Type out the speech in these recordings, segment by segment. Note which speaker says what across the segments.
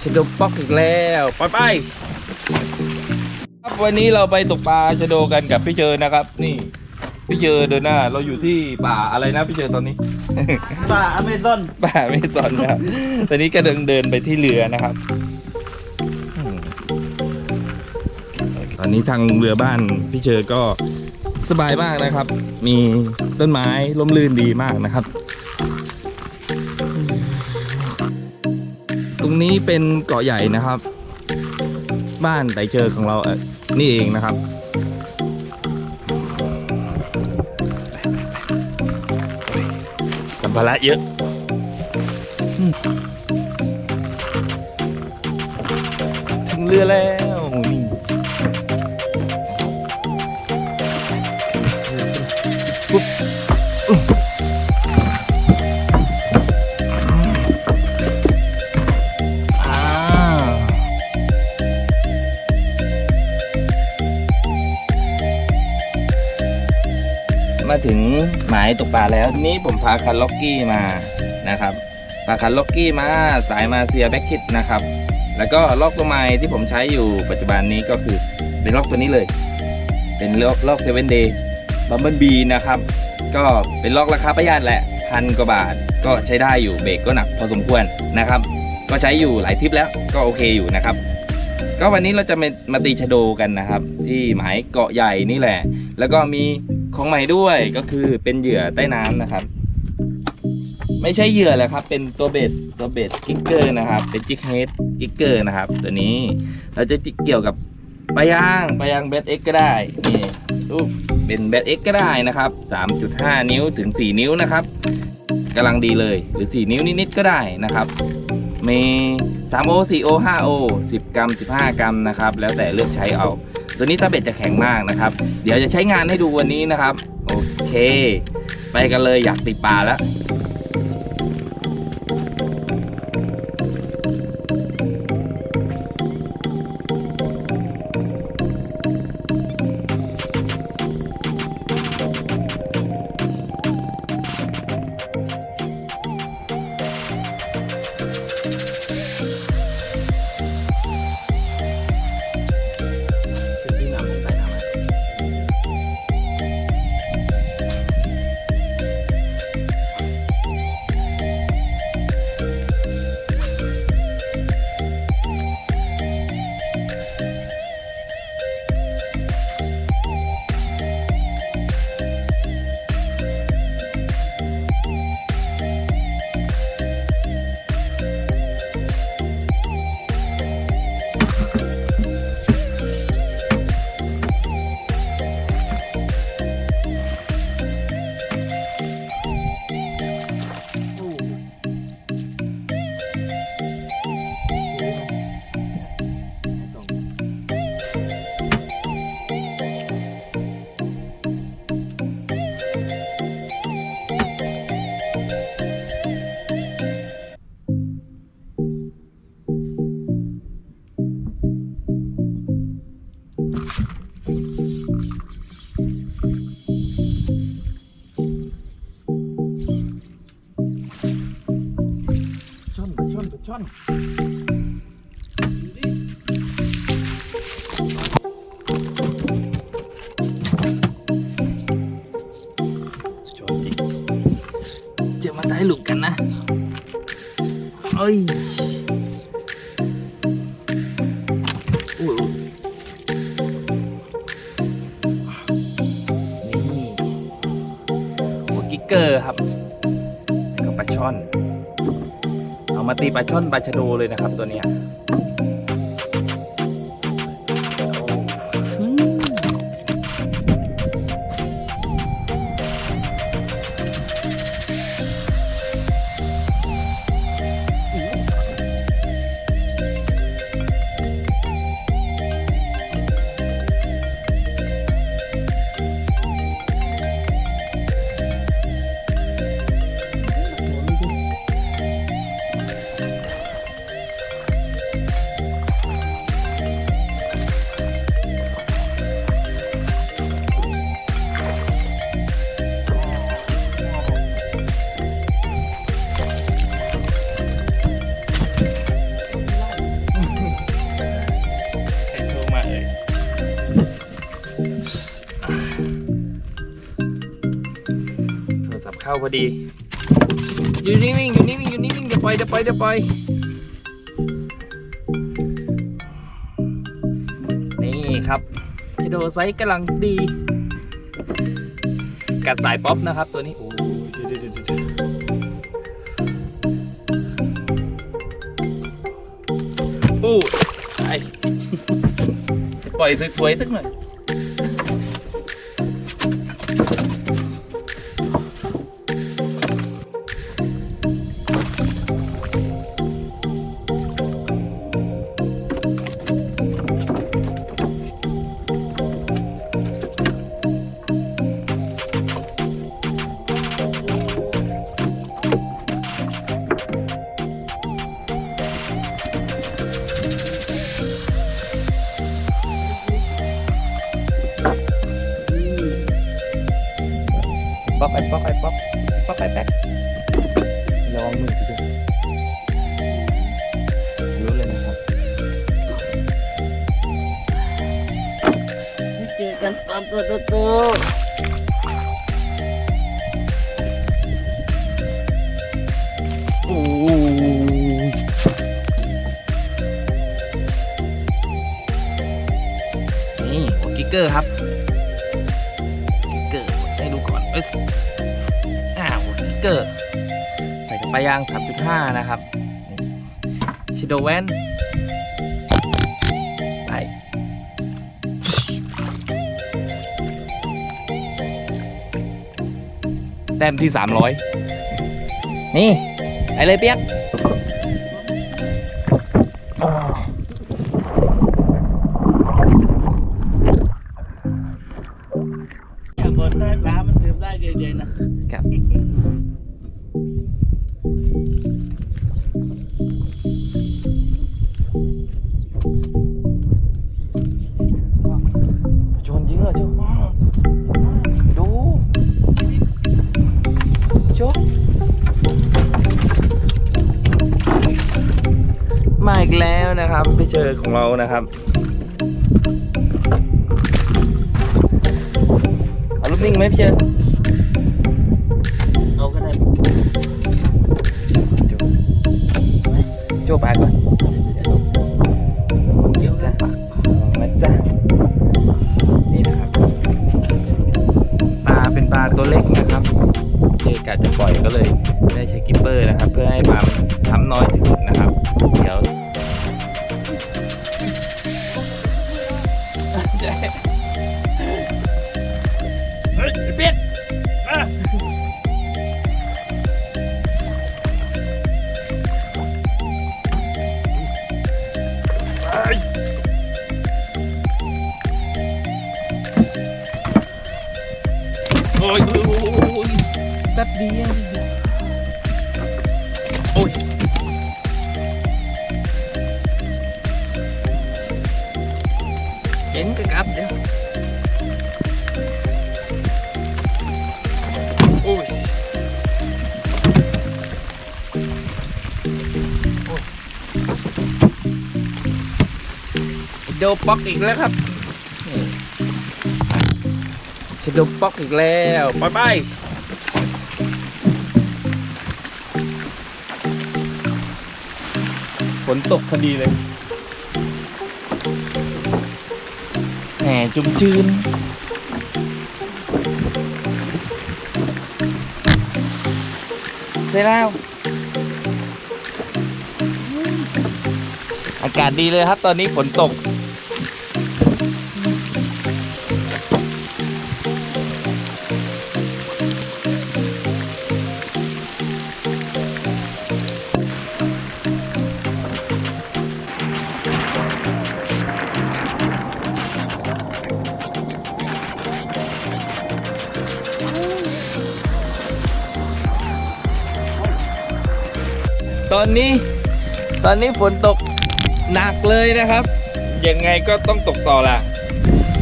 Speaker 1: ะโดป๊อกอีกแล้วไปครับวันนี้เราไปตกปลาชะโดกันกับพี่เจอนะครับนี่พี่เจอเดินหน้าเราอยู่ที่ป่าอะไรนะพี่เจอตอนนี้
Speaker 2: ป่าอเมซอน
Speaker 1: ป่าไม่สนนะครับตอนนี้ก็เดินไปที่เรือนะครับตอนนี้ทางเรือบ้านพี่เจอก็สบายมากนะครับมีต้นไม้ร่มรื่นดีมากนะครับตรงนี้เป็นเกาะใหญ่นะครับ บ้านไต่เจอของเรานี่เองนะครับสัมภาระเยอะถึงเรือแล้วนี่ปุ๊บมาถึงหมายตกปลาแล้วทีนี้ผมพาคันล็อกกี้มานะครับพาคันล็อกกี้มาสายมาเซียแบ็คคิดนะครับแล้วก็ล็อกตัวใหม่ที่ผมใช้อยู่ปัจจุบันนี้ก็คือเป็นล็อกตัวนี้เลยเป็นล็อก7 Day บัมเบิลบีนะครับก็เป็นล็อกราคาประหยัดแหละ1,000 กว่าบาทก็ใช้ได้อยู่เบรกก็หนักพอสมควรนะครับก็ใช้อยู่หลายทริปแล้วก็โอเคอยู่นะครับก็วันนี้เราจะมาตีชะโดกันนะครับที่หมายเกาะใหญ่นี่แหละแล้วก็มีของใหม่ด้วยก็คือเป็นเหยื่อใต้น้ำนะครับไม่ใช่เหยื่อแหละครับเป็นตัวเบ็ดกิ๊กเกอร์นะครับเป็นจิ๊กเฮดกิ๊กเกอร์นะครับตัวนี้เราจะเกี่ยวกับปลาย่างเบสเอ็กก็ได้นี่เป็นเบสเอ็กก็ได้นะครับ 3.5 นิ้วถึง4 นิ้วนะครับกำลังดีเลยหรือ4 นิ้วนิดๆก็ได้นะครับมี3 โอ 4 โอ 5 โอ 10 กรัม 15 กรัมนะครับแล้วแต่เลือกใช้เอาตัวนี้ตาเบ็ดจะแข็งมากนะครับเดี๋ยวจะใช้งานให้ดูวันนี้นะครับโอเคไปกันเลยอยากติดปลาแล้วช่อนจริงจะมาได้หลุมกันนะเอ้ยโอ้ยนี่หัวกิ๊กเกอร์ครับแล้วก็ปลาช่อนเอามาตีปลาช่อนปลาชะโดเลยนะครับตัวเนี้ย เข้าพอดีอยู่นิ่งๆอยู่นิ่งๆอยู่นิ่งๆเดี๋ยวปล่อยเดี๋ยวปล่อยเดี๋ยวปล่อยนี่ครับชะโดไซส์กำลังดีกัดสายป๊อปนะครับตัวนี้โอ้ไอ้ปล่อยสวยๆสักหน่อยป๊อกไอ้ป๊อกไอ้ป๊อกป๊อกไอ้แป๊กลองมือดูรู้เลยนะครับ
Speaker 3: เจอกันตามตัวโต
Speaker 1: โอ้นี่หัวกิ๊กเกอร์ครับกิ๊กเกอร์ให้ดูก่อนหัวกิ๊กเกอร์ใส่กับปลายาง 3.5 นะครับชิโดแวนไปแต้มที่ 300 นี่ไปเลยเปียก
Speaker 2: อย่างบนได้ปลามันถือได้เย็นๆนะครับ
Speaker 1: ชนจริงเหรอเจ้าดูโจ๊กมาอีกแล้วนะครับพี่เจอของเรานะครับเอาลูกนิ่งไหมพี่เจอ
Speaker 2: เอาก็ได้
Speaker 1: โจ้ปลาก่อนเดี๋ยวจ้ะมาจ้ะนี่นะครับปลาเป็นปลาตัวเล็กนะครับเจอกะจะปล่อยก็เลยไม่ได้ใช้กิปเปอร์นะครับเพื่อให้ปลามันช้ำน้อยที่สุดนะครับเดี๋ยวเฮ้ยเปียกโอ้ยแป๊บเดียวโอ้ยเห็นกระกัดเดี๋ยวโอ้ยโดป๊อกอีกแล้วครับชะโดป๊อกอีกแล้วไปฝนตกพอดีเลยแหมจุ่มจืนเสร็จแล้วอากาศดีเลยครับตอนนี้ฝนตกตอนนี้ฝนตกหนักเลยนะครับยังไงก็ต้องตกต่อล่ะ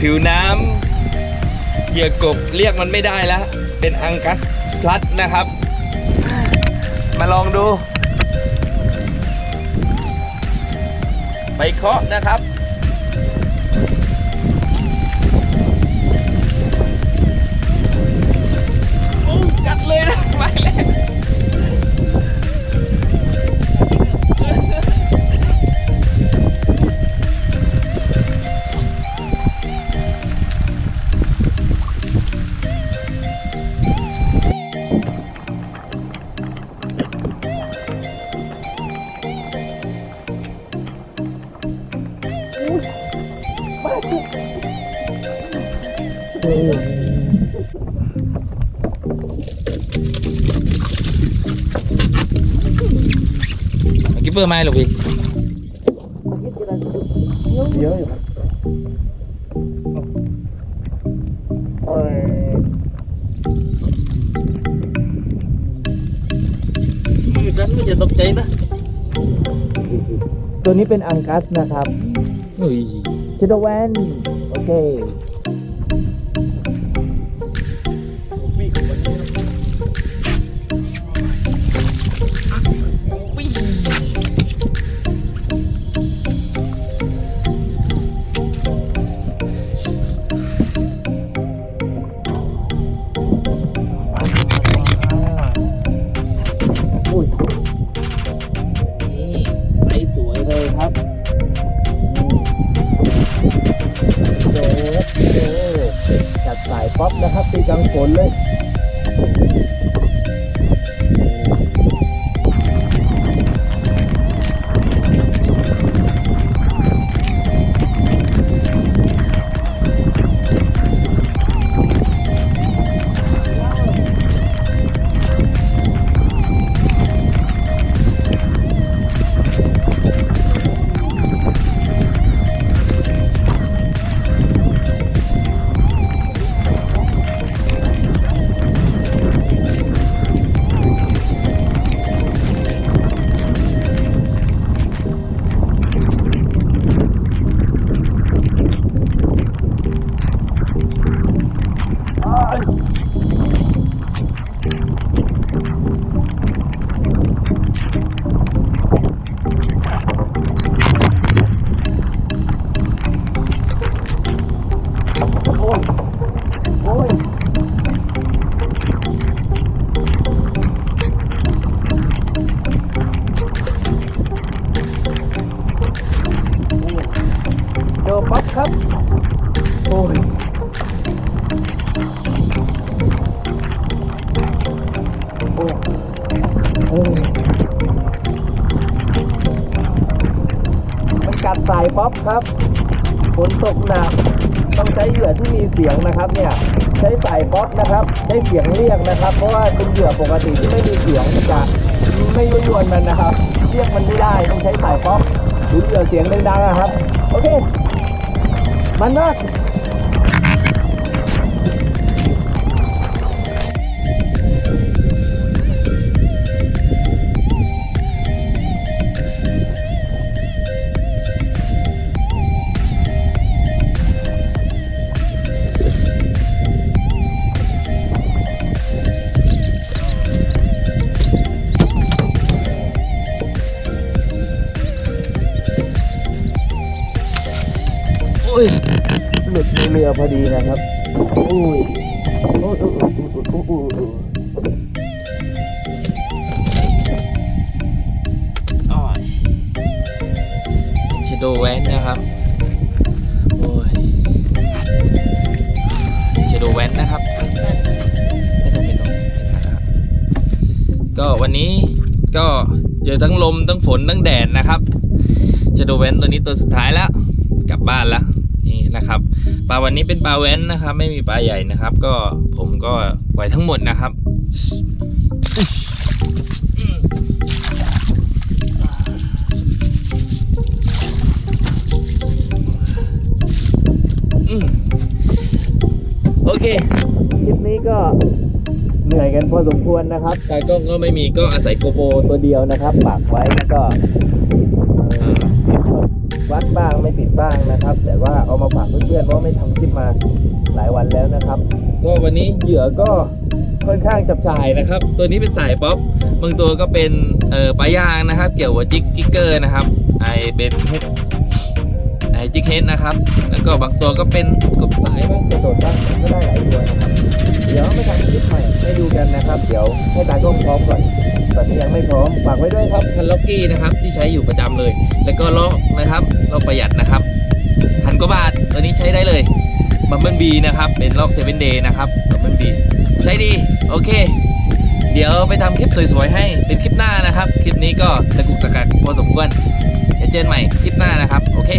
Speaker 1: ผิวน้ำเหยื่อกบเรียกมันไม่ได้แล้วเป็นอังกัสพลัดนะครับ มาลองดูไปเคาะนะครับโอ้กัด ดเลยนะไปเลยกิ๊บเบอร์ไม่หรอกพี่เยอะอยู่
Speaker 2: ฉันไม่จะตกใจนะ
Speaker 1: ตัวนี้เป็นอังกัสนะครับชิโดแวนโอเคไซส์สวยเลยครับจัดสายป๊อปนะครับตีกลางฝนเลยเจอป๊อปครับโอ้ยมันกัดสายป๊อปครับฝนตกหนักต้องใช้เหยื่อที่มีเสียงนะครับเนี่ยใช้สายป๊อปนะครับใช้เสียงเรียกนะครับเพราะว่าเป็นเหยื่อปกติที่ไม่มีเสียงจะไม่ยั่วยวนมันนะครับเรียกมันไม่ได้ต้องใช้สายป๊อปหรือเหยื่อเสียงดังๆนะครับโอเคมันมากหลุดในเรือพอดีนะครับอุ้ยชโดแวนนะครับโอ้ยชโดแวนนะครับไม่ต้องก็วันนี้ก็เจอทั้งลมทั้งฝนทั้งแดดนะครับชโดแวนตัวนี้ตัวสุดท้ายแล้วกลับบ้านแล้วนี่นะครับปลาวันนี้เป็นปลาแว้นนะครับไม่มีปลาใหญ่นะครับก็ผมก็ปล่อยทั้งหมดนะครับโอเคคลิปนี้ก็เหนื่อยกันพอสมควรนะครับแต่กล้องก็ไม่มีก็อาศัยโกโปรตัวเดียวนะครับฝากไว้แล้วก็วัดบ้างไม่ติดบ้างนะครับแต่ว่าเอามาฝากเพื่อนๆเพราะไม่ทำคลิปมาหลายวันแล้วนะครับก็วันนี้เหยื่อก็ค่อนข้างจับฉ่ายนะครับตัวนี้เป็นสายป๊อปบางตัวก็เป็นปลายางนะครับเกี่ยวกับจิ๊กเกอร์นะครับเป็นเฮดจิ๊กเฮดนะครับแล้วก็บางตัวก็เป็นกบสายบ้างกระโดดบ้างก็ได้หลายตัวนะครับ ดี๋ยวไม่ทำคลิปใหม่ให้ดูกันนะครับเดี๋ยวให้ตากล้องพร้อมก่อนตอนนี้ยังไม่พร้อมฝากไว้ด้วยครับคันล็อกกี้นะครับที่ใช้อยู่ประจำเลย แล้วก็ล้อนะครับล้อประหยัดนะครับ1,000 กว่าบาทตัวนี้ใช้ได้เลยบัมเบิลบีนะครับเป็นลอก7 Day นะครับบัมเบิลบีใช้ดีโอเคเดี๋ยวไปทำคลิปสวยๆให้เป็นคลิปหน้านะครับคลิปนี้ก็ตะกุกตะกักพอสมควรเดี๋ยวเจอกันใหม่คลิปหน้านะครับโอเค